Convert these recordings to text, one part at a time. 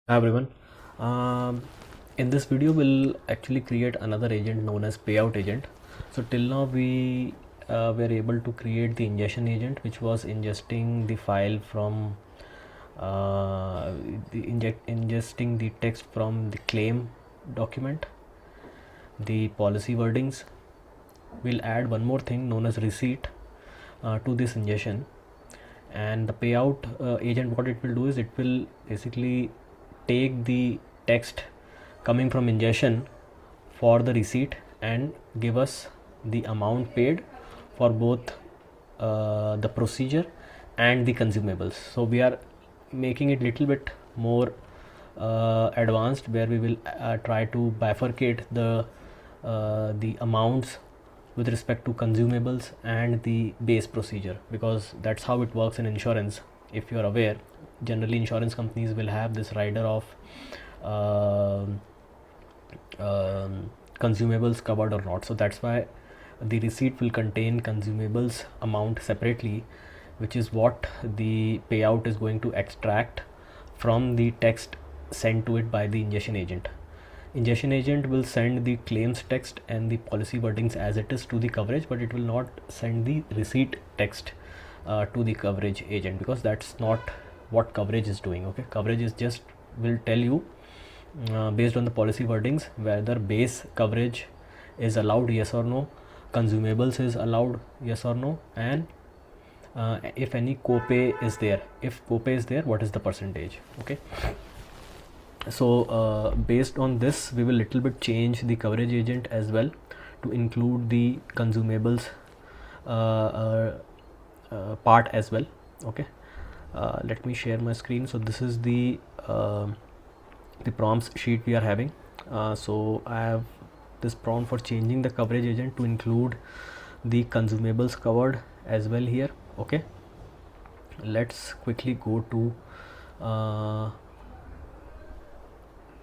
Hi everyone. Um, in this video, we'll actually create another agent known as Payout Agent. So till now, we were able to create the ingestion agent, which was ingesting the file from ingesting the text from the claim document, the policy wordings. We'll add one more thing known as receipt to this ingestion, and the payout agent, what it will do is it will basically take the text coming from ingestion for the receipt and give us the amount paid for both the procedure and the consumables. So we are making it little bit more advanced, where we will try to bifurcate the amounts with respect to consumables and the base procedure, because that's how it works in insurance. If you're aware, generally insurance companies will have this rider of um consumables covered or not. So that's why the receipt will contain consumables amount separately, which is what the payout is going to extract from the text sent to it by the ingestion agent. Ingestion agent will send the claims text and the policy wordings as it is to the coverage, but it will not send the receipt text to the coverage agent, because that's not what coverage is doing. Okay, coverage is just will tell you based on the policy wordings whether base coverage is allowed, yes or no, consumables is allowed, yes or no, and if any copay is there, if copay is there, what is the percentage. Okay, so based on this, we will little bit change the coverage agent as well to include the consumables part as well. Okay, let me share my screen. So this is the prompts sheet we are having. So I have this prompt for changing the coverage agent to include the consumables covered as well here. Okay, let's quickly go to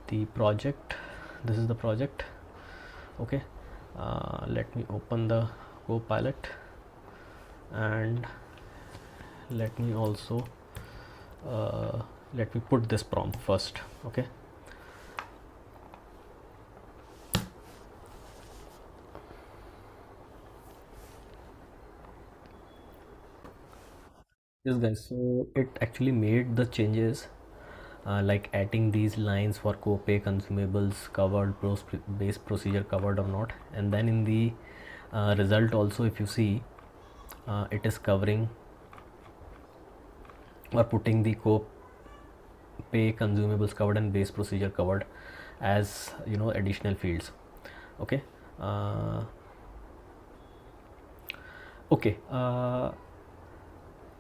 the project. This is the project. Okay, let me open the Copilot, and let me also let me put this prompt first. Okay, yes guys, so it actually made the changes, like adding these lines for copay, consumables covered, base procedure covered or not, and then in the result also, if you see, it is covering or putting the copay, consumables covered and base procedure covered as additional fields. Okay, uh, okay,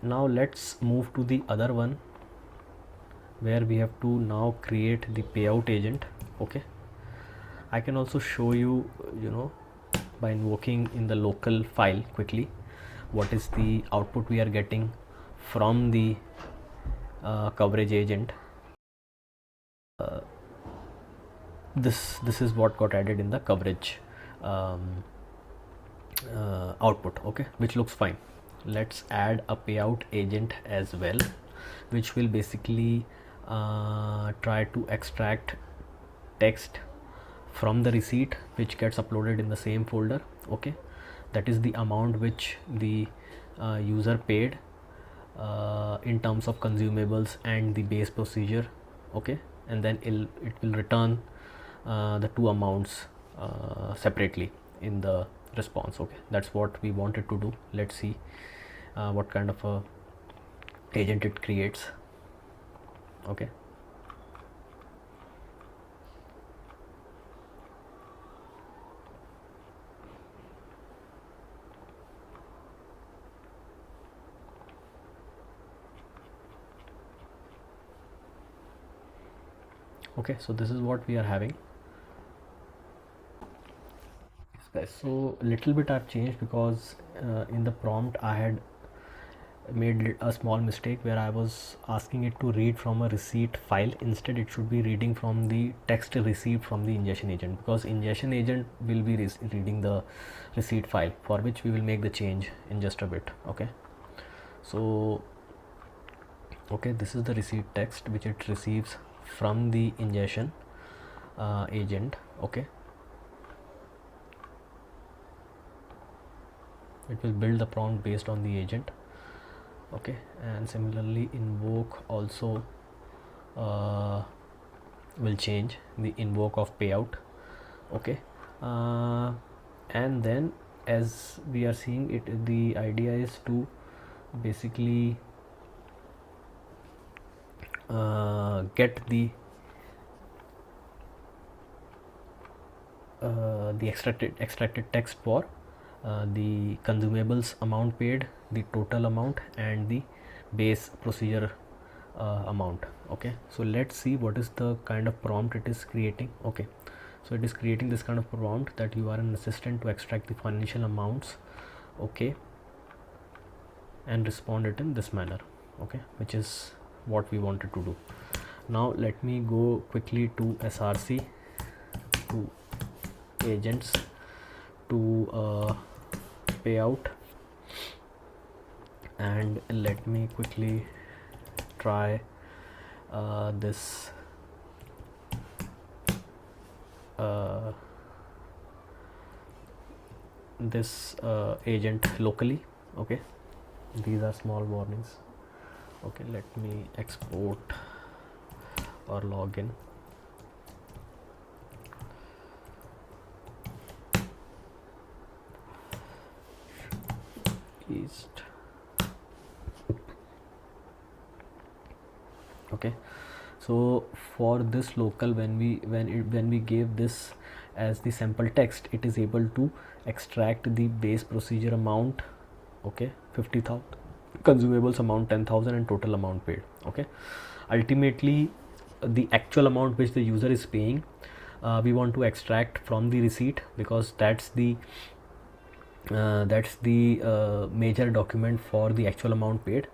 now let's move to the other one, where we have to now create the payout agent. Okay, I can also show you, by invoking in the local file quickly, what is the output we are getting from the coverage agent. This is what got added in the coverage um, output. Okay, which looks fine. Let's add a payout agent as well, which will basically try to extract text from the receipt, which gets uploaded in the same folder. Okay, that is the amount which the user paid in terms of consumables and the base procedure. Okay, and then it will return the two amounts separately in the response. Okay, that's what we wanted to do. Let's see what kind of a agent it creates. Okay, okay, so this is what we are having. Guys, so little bit I've changed, because in the prompt I had made a small mistake where I was asking it to read from a receipt file. Instead, it should be reading from the text received from the ingestion agent, because ingestion agent will be reading the receipt file, for which we will make the change in just a bit. Okay, so okay, this is the receipt text which it receives from the ingestion agent. Okay, it will build the prompt based on the agent. Okay, and similarly invoke also will change the invoke of payout. Okay, and then as we are seeing it, the idea is to basically get the extracted text for the consumables amount paid, the total amount, and the base procedure amount. Okay, so let's see what is the kind of prompt it is creating. Okay, so it is creating this kind of prompt that you are an assistant to extract the financial amounts. Okay, and respond it in this manner. Okay, which is what we wanted to do. Now let me go quickly to src, to agents, to payout, and let me quickly try this agent locally. Okay, these are small warnings. Okay, let me export or log in. East. Okay, so for this local, when we gave this as the sample text, it is able to extract the base procedure amount. Okay, 50,000, consumables amount 10,000, and total amount paid. Okay, ultimately the actual amount which the user is paying, we want to extract from the receipt, because that's the major document for the actual amount paid,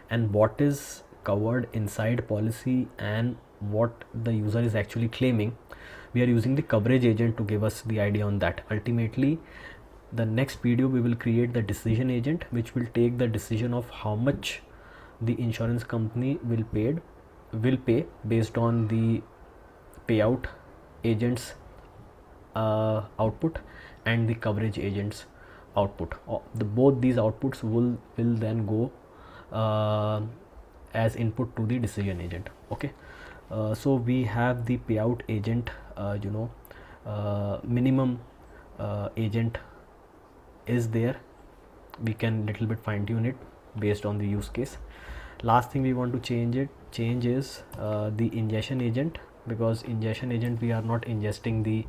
and what is covered inside policy and what the user is actually claiming. We are using the coverage agent to give us the idea on that. Ultimately, the next video we will create the decision agent, which will take the decision of how much the insurance company will pay based on the payout agent's output and the coverage agent's output. Both these outputs will then go as input to the decision agent. Okay, so we have the payout agent, minimum agent is there. We can little bit fine tune it based on the use case. Last thing we want to change is the ingestion agent, because ingestion agent we are not ingesting the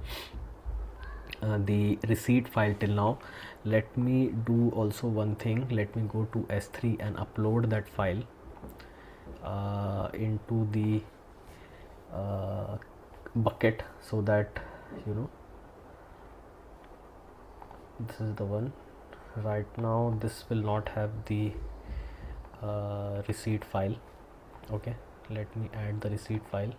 receipt file till now. Let me do also one thing. Let me go to S3 and upload that file into the bucket, so that this is the one. Right now this will not have the receipt file. Okay, let me add the receipt file.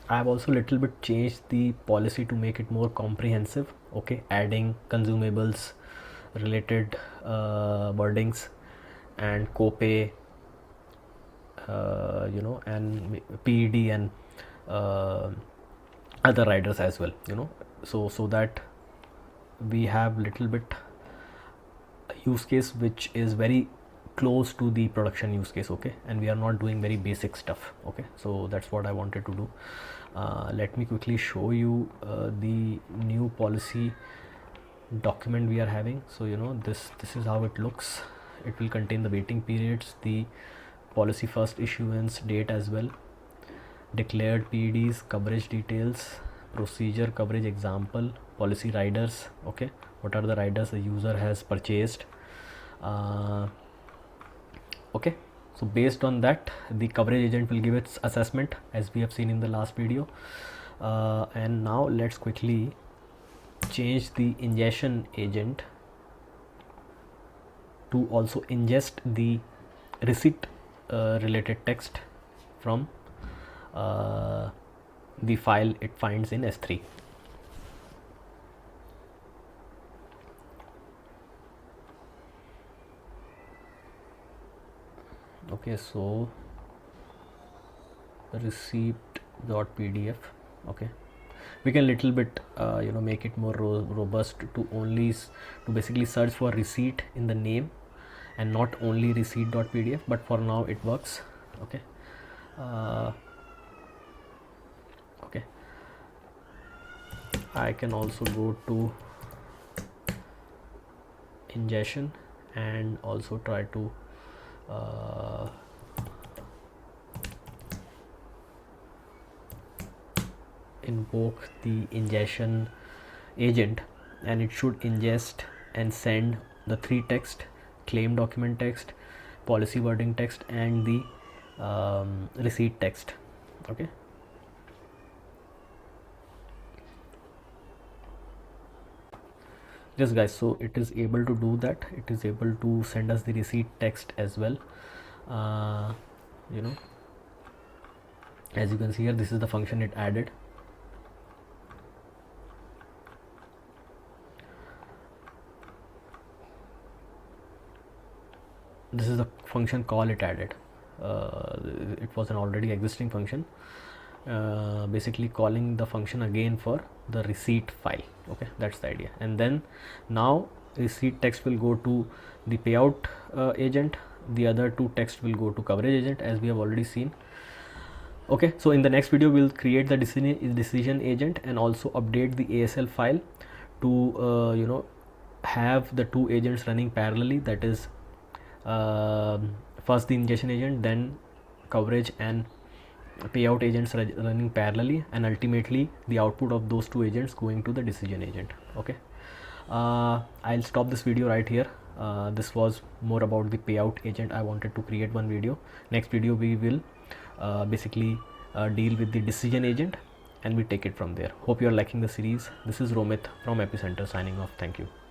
I have also little bit changed the policy to make it more comprehensive. Okay, adding consumables related wordings and copay, and PED and other riders as well. So that we have little bit use case which is very close to the production use case. Okay, and we are not doing very basic stuff. Okay, so that's what I wanted to do. Let me quickly show you the new policy document we are having. So this is how it looks. It will contain the waiting periods, the policy first issuance date as well, declared PEDs, coverage details, procedure coverage example, policy riders. Okay, what are the riders the user has purchased. Okay, so based on that, the coverage agent will give its assessment, as we have seen in the last video. And now let's quickly change the ingestion agent to also ingest the receipt related text from the file it finds in S3. Okay, so receipt.pdf. Okay, we can little bit make it more robust to only to basically search for receipt in the name and not only receipt.pdf, but for now it works. Okay, okay, I can also go to ingestion and also try to invoke the ingestion agent, and it should ingest and send the three text: claim document text, policy wording text, and the receipt text. Okay, yes guys, so it is able to do that. It is able to send us the receipt text as well. As you can see here, this is the function it added. This is the function call it added. It was an already existing function, basically calling the function again for the receipt file. Okay, that's the idea. And then now receipt text will go to the payout agent, the other two text will go to coverage agent, as we have already seen. Okay, so in the next video we'll create the decision agent and also update the ASL file to have the two agents running parallelly, that is first the ingestion agent, then coverage and payout agents running parallelly, and ultimately the output of those two agents going to the decision agent. Okay, I'll stop this video right here. This was more about the payout agent. I wanted to create one video. Next video we will basically deal with the decision agent and we take it from there. Hope you are liking the series. This is Romit from Epicenter signing off. Thank you.